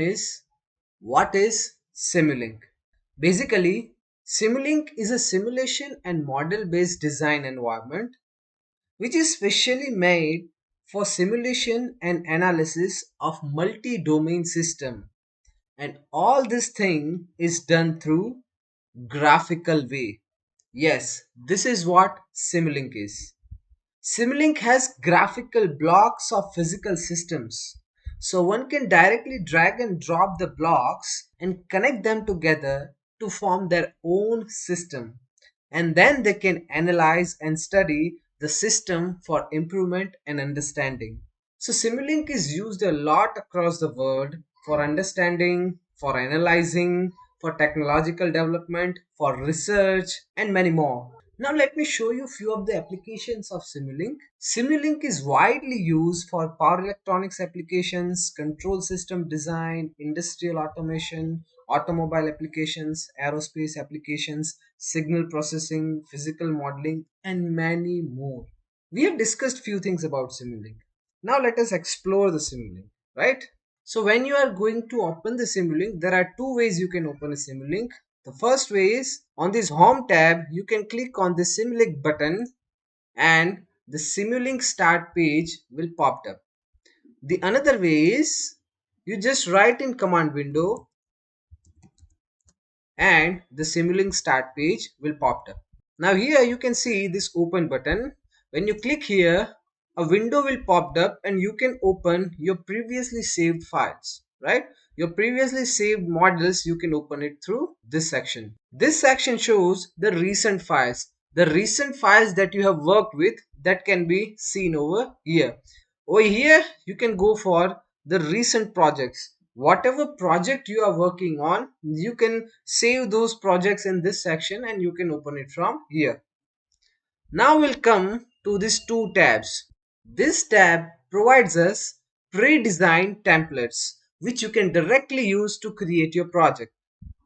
Is what is Simulink? Basically, Simulink is a simulation and model based design environment which is specially made for simulation and analysis of multi-domain system, and all this thing is done through graphical way. Yes, this is what Simulink is. Simulink has graphical blocks of physical systems. So one can directly drag and drop the blocks and connect them together to form their own system. And then they can analyze and study the system for improvement and understanding. So Simulink is used a lot across the world for understanding, for analyzing, for technological development, for research, and many more. Now let me show you a few of the applications of Simulink. Simulink is widely used for power electronics applications, control system design, industrial automation, automobile applications, aerospace applications, signal processing, physical modeling, and many more. We have discussed few things about Simulink. Now let us explore the Simulink, right? So when you are going to open the Simulink, there are two ways you can open a Simulink. The first way is on this home tab, you can click on the Simulink button and the Simulink start page will pop up. The another way is you just write in command window and the Simulink start page will pop up. Now here you can see this open button. When you click here, a window will pop up and you can open your previously saved files, right? Your previously saved models, you can open it through this section. This section shows the recent files. The recent files that you have worked with that can be seen over here. Over here, you can go for the recent projects. Whatever project you are working on, you can save those projects in this section and you can open it from here. Now we'll come to these two tabs. This tab provides us pre-designed templates which you can directly use to create your project.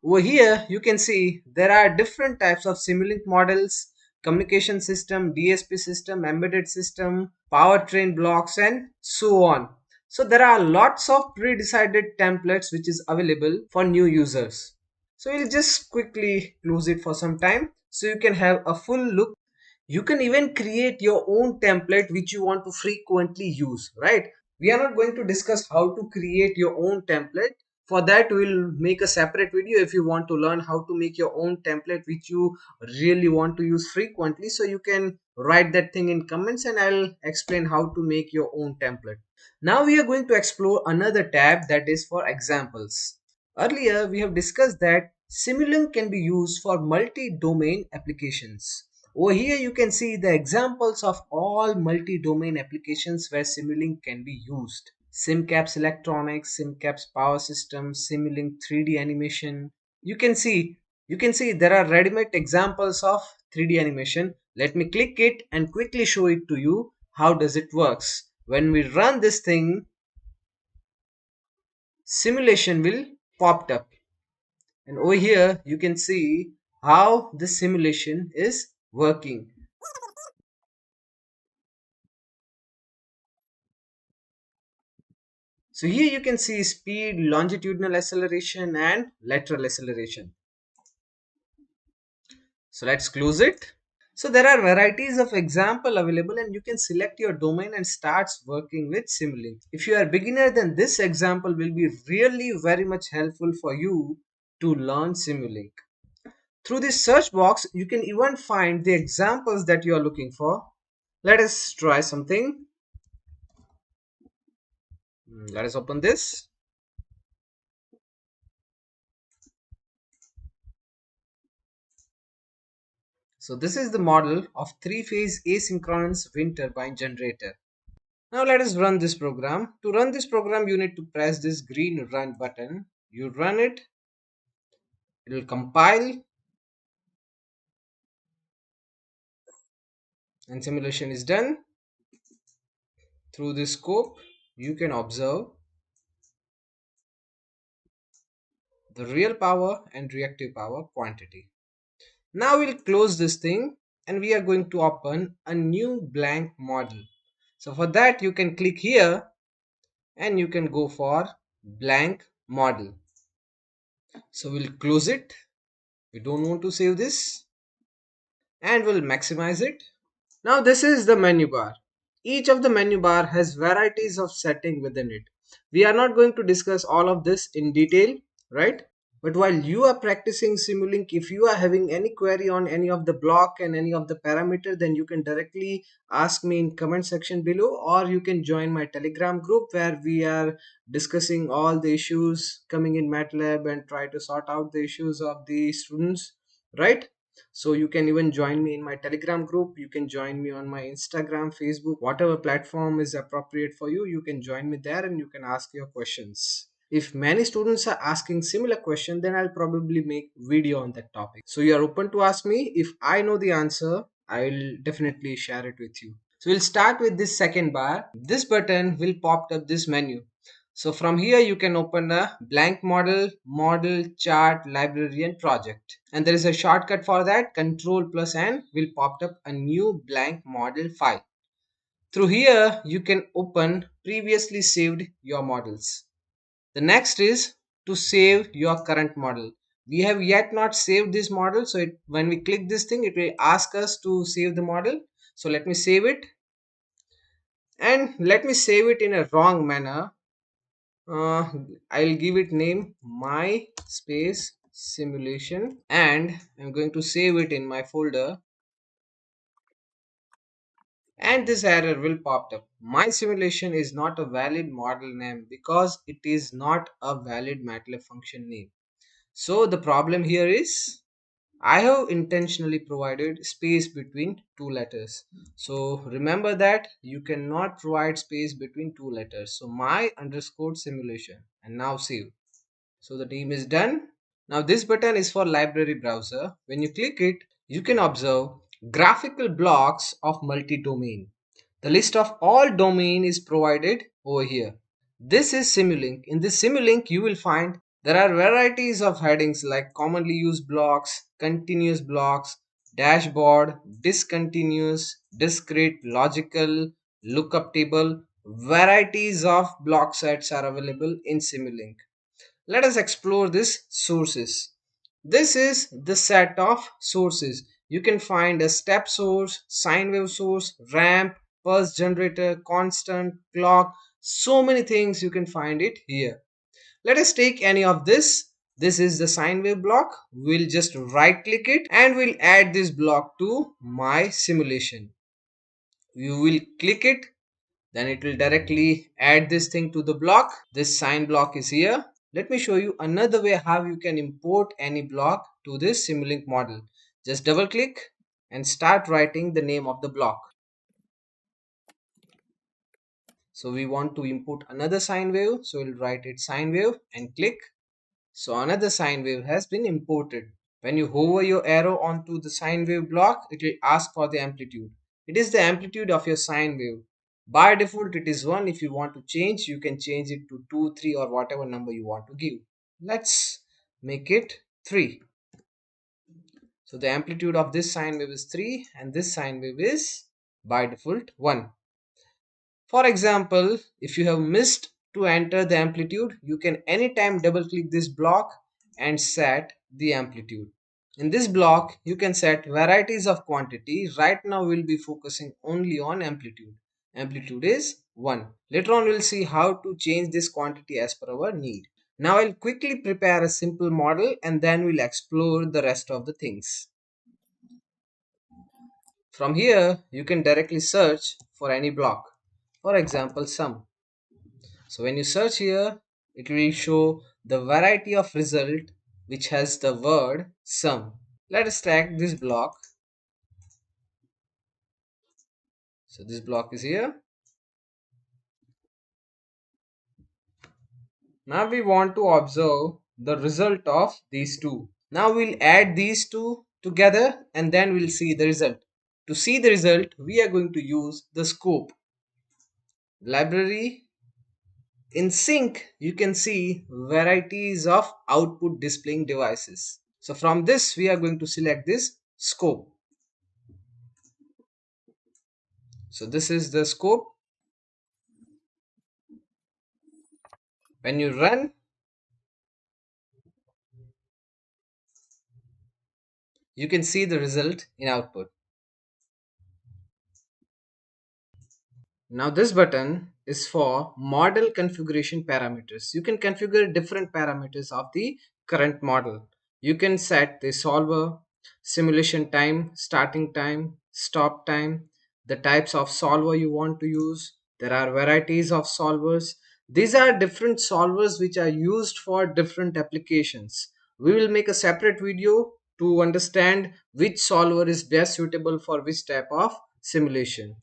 Over here you can see there are different types of Simulink models, communication system, DSP system, embedded system, powertrain blocks, and so on. So there are lots of pre-decided templates which is available for new users. So we'll just quickly close it for some time so you can have a full look. You can even create your own template which you want to frequently use, right? We are not going to discuss how to create your own template. For that we'll make a separate video if you want to learn how to make your own template which you really want to use frequently. So you can write that thing in comments and I'll explain how to make your own template. Now we are going to explore another tab that is for examples. Earlier we have discussed that Simulink can be used for multi-domain applications. Over here you can see the examples of all multi-domain applications where Simulink can be used. SimCaps electronics, SimCaps power system, Simulink 3D animation. You can see there are ready-made examples of 3D animation. Let me click it and quickly show it to you how does it works. When we run this thing, simulation will pop up. And over here you can see how the simulation is working. So here you can see speed, longitudinal acceleration and lateral acceleration. So let's close it. So there are varieties of example available and you can select your domain and starts working with Simulink. If you are beginner, then this example will be really very much helpful for you to learn Simulink. Through this search box, you can even find the examples that you are looking for. Let us try something. Let us open this. So this is the model of three-phase asynchronous wind turbine generator. Now let us run this program. To run this program, you need to press this green run button. You run it, it will compile and simulation is done. Through this scope, you can observe the real power and reactive power quantity. Now we'll close this thing and we are going to open a new blank model. So for that you can click here and you can go for blank model. So we'll close it. We don't want to save this, and we'll maximize it. Now this is the menu bar. Each of the menu bar has varieties of setting within it. We are not going to discuss all of this in detail, right? But while you are practicing Simulink, if you are having any query on any of the block and any of the parameter, then you can directly ask me in comment section below, or you can join my Telegram group where we are discussing all the issues coming in MATLAB and try to sort out the issues of the students, right? So you can even join me in my Telegram group. You can join me on my Instagram, Facebook, whatever platform is appropriate for you. You can join me there and you can ask your questions. If many students are asking similar question, then I'll probably make video on that topic. So you are open to ask me. If I know the answer, I'll definitely share it with you. So we'll start with this second bar. This button will pop up this menu. So from here you can open a blank model, chart, library and project. And there is a shortcut for that. Control plus N will pop up a new blank model file. Through here you can open previously saved your models. The next is to save your current model. We have yet not saved this model, so when we click this thing it will ask us to save the model. So let me save it, and let me save it in a wrong manner. uh, I'll give it name my space simulation, and I'm going to save it in my folder, and this error will pop up. My simulation is not a valid model name because it is not a valid MATLAB function name. So the problem here is I have intentionally provided space between two letters. So remember that you cannot provide space between two letters. So my underscore simulation, and now save. So the name is done. Now this button is for library browser. When you click it, you can observe graphical blocks of multi-domain. The list of all domain is provided over here. This is Simulink. In this Simulink, you will find there are varieties of headings like commonly used blocks, continuous blocks, dashboard, discontinuous, discrete, logical, lookup table. Varieties of block sets are available in Simulink. Let us explore this sources. This is the set of sources. You can find a step source, sine wave source, ramp, pulse generator, constant, clock, so many things you can find it here. Let us take any of this. This is the sine wave block. We'll just right click it and we'll add this block to my simulation. You will click it, then it will directly add this thing to the block. This sine block is here. Let me show you another way how you can import any block to this Simulink model. Just double click and start writing the name of the block. So we want to import another sine wave, so we'll write it sine wave and click. So another sine wave has been imported. When you hover your arrow onto the sine wave block, it will ask for the amplitude. It is the amplitude of your sine wave. By default, it is 1. If you want to change, you can change it to 2, 3 or whatever number you want to give. Let's make it 3. So the amplitude of this sine wave is 3 and this sine wave is by default 1. For example, if you have missed to enter the amplitude, you can anytime double click this block and set the amplitude. In this block, you can set varieties of quantity. Right now, we'll be focusing only on amplitude. Amplitude is 1. Later on, we'll see how to change this quantity as per our need. Now, I'll quickly prepare a simple model and then we'll explore the rest of the things. From here, you can directly search for any block. For example, sum. So when you search here, it will show the variety of result which has the word sum. Let us tag this block. So this block is here. Now we want to observe the result of these two. Now we'll add these two together and then we'll see the result. To see the result, we are going to use the scope. Library. In sync, you can see varieties of output displaying devices. So from this, we are going to select this scope. So this is the scope. When you run, You can see the result in output. Now this button is for model configuration parameters. You can configure different parameters of the current model. You can set the solver, simulation time, starting time, stop time, the types of solver you want to use. There are varieties of solvers. These are different solvers which are used for different applications. We will make a separate video to understand which solver is best suitable for which type of simulation.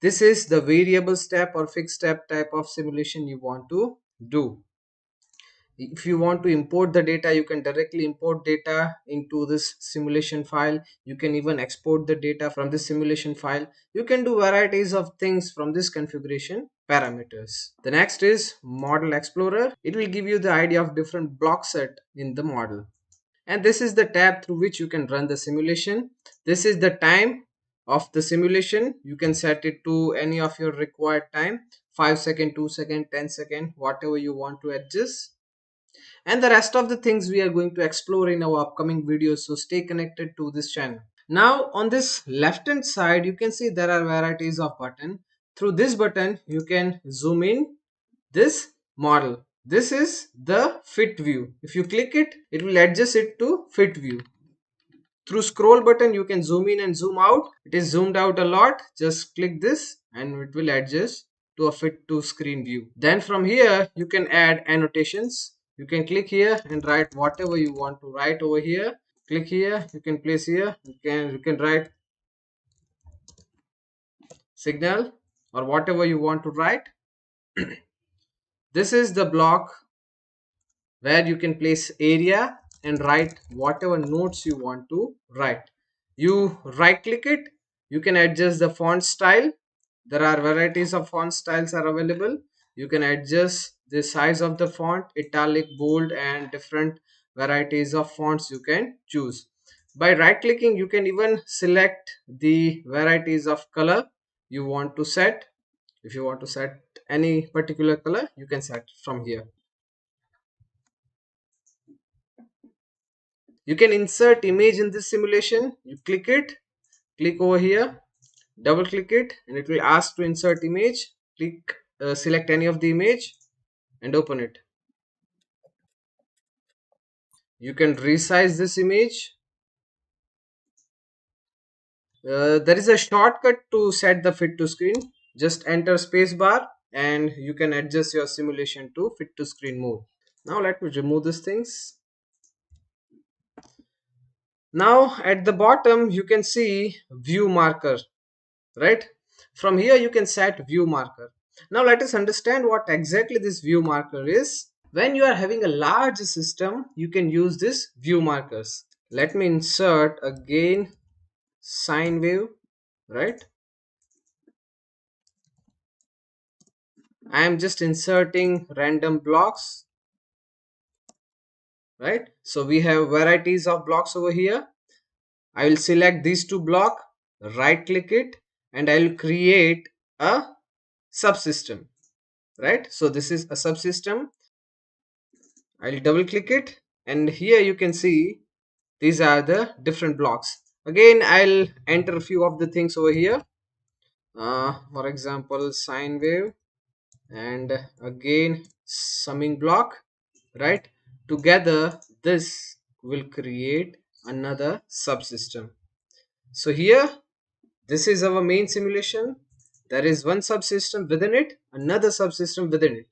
This is the variable step or fixed step type of simulation you want to do. If you want to import the data, you can directly import data into this simulation file. You can even export the data from this simulation file. You can do varieties of things from this configuration parameters. The next is Model Explorer. It will give you the idea of different block set in the model. And this is the tab through which you can run the simulation. This is the time of the simulation. You can set it to any of your required time, 5 second, 2 second, 10 second, whatever you want to adjust. And the rest of the things we are going to explore in our upcoming videos, so stay connected to this channel. Now on this left hand side, you can see there are varieties of button. Through this button you can zoom in this model. This is the fit view. If you click it, it will adjust it to fit view. Through scroll button you can zoom in and zoom out. It is zoomed out a lot. Just click this and it will adjust to a fit to screen view. Then from here you can add annotations. You can click here and write whatever you want to write over here. Click here, you can place here, you can write signal or whatever you want to write. This is the block where you can place area and write whatever notes you want to write. You right click it, you can adjust the font style. There are varieties of font styles are available. You can adjust the size of the font, italic, bold, and different varieties of fonts you can choose. By right clicking you can even select the varieties of color you want to set. If you want to set any particular color, you can set from here. You can insert image in this simulation. You click it, click over here, double click it, and it will ask to insert image. Click, select any of the image and open it. You can resize this image. There is a shortcut to set the fit to screen. Just enter spacebar and you can adjust your simulation to fit to screen mode. Now let me remove these things. Now at the bottom you can see view marker, right? From here you can set view marker. Now let us understand what exactly this view marker is. When you are having a large system, you can use this view markers. Let me insert again sine wave, right? I am just inserting random blocks, right? So we have varieties of blocks over here. I will select these two blocks, right click it, and I will create a subsystem, right? So this is a subsystem. I'll double click it and here you can see these are the different blocks. Again I'll enter a few of the things over here, for example sine wave, and again summing block, right? Together this will create another subsystem. So here this is our main simulation. There is one subsystem within it, another subsystem within it.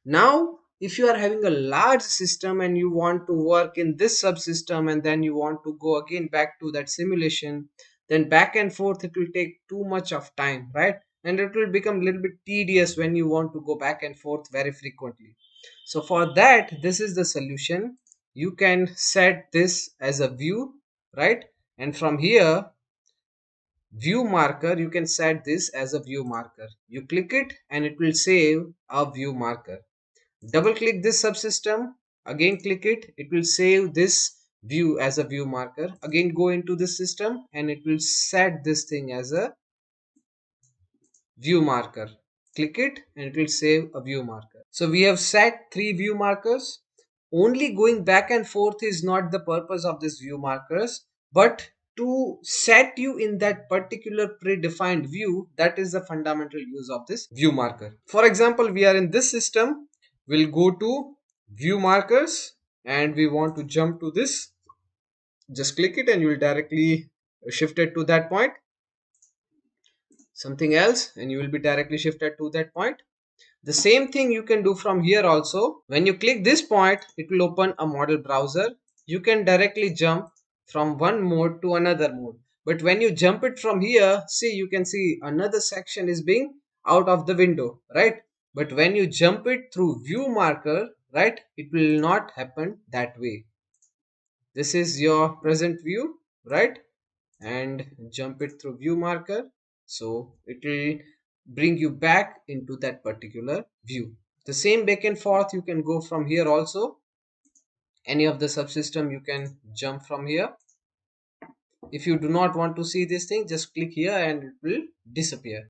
Now if you are having a large system and you want to work in this subsystem and then you want to go again back to that simulation, then back and forth it will take too much of time, right? And it will become a little bit tedious when you want to go back and forth very frequently. So for that, this is the solution. You can set this as a view, right? And from here view marker, you can set this as a view marker. You click it and it will save a view marker. Double click this subsystem, again click it, it will save this view as a view marker. Again go into this system and it will set this thing as a view marker. Click it and it will save a view marker. So we have set 3 view markers. Only going back and forth is not the purpose of this view markers. but to set you in that particular predefined view, that is the fundamental use of this view marker. For example, we are in this system, we'll go to view markers and we want to jump to this. Just click it and you will directly shift it to that point. Something else and you will be directly shifted to that point. The same thing you can do from here also. When you click this point, it will open a model browser. You can directly jump from one mode to another mode. But when you jump it from here, see, you can see another section is being out of the window, right? But when you jump it through view marker, right, it will not happen that way. This is your present view, right? And jump it through view marker, so it will bring you back into that particular view. The same back and forth you can go from here also. Any of the subsystem you can jump from here. If you do not want to see this thing, just click here and it will disappear.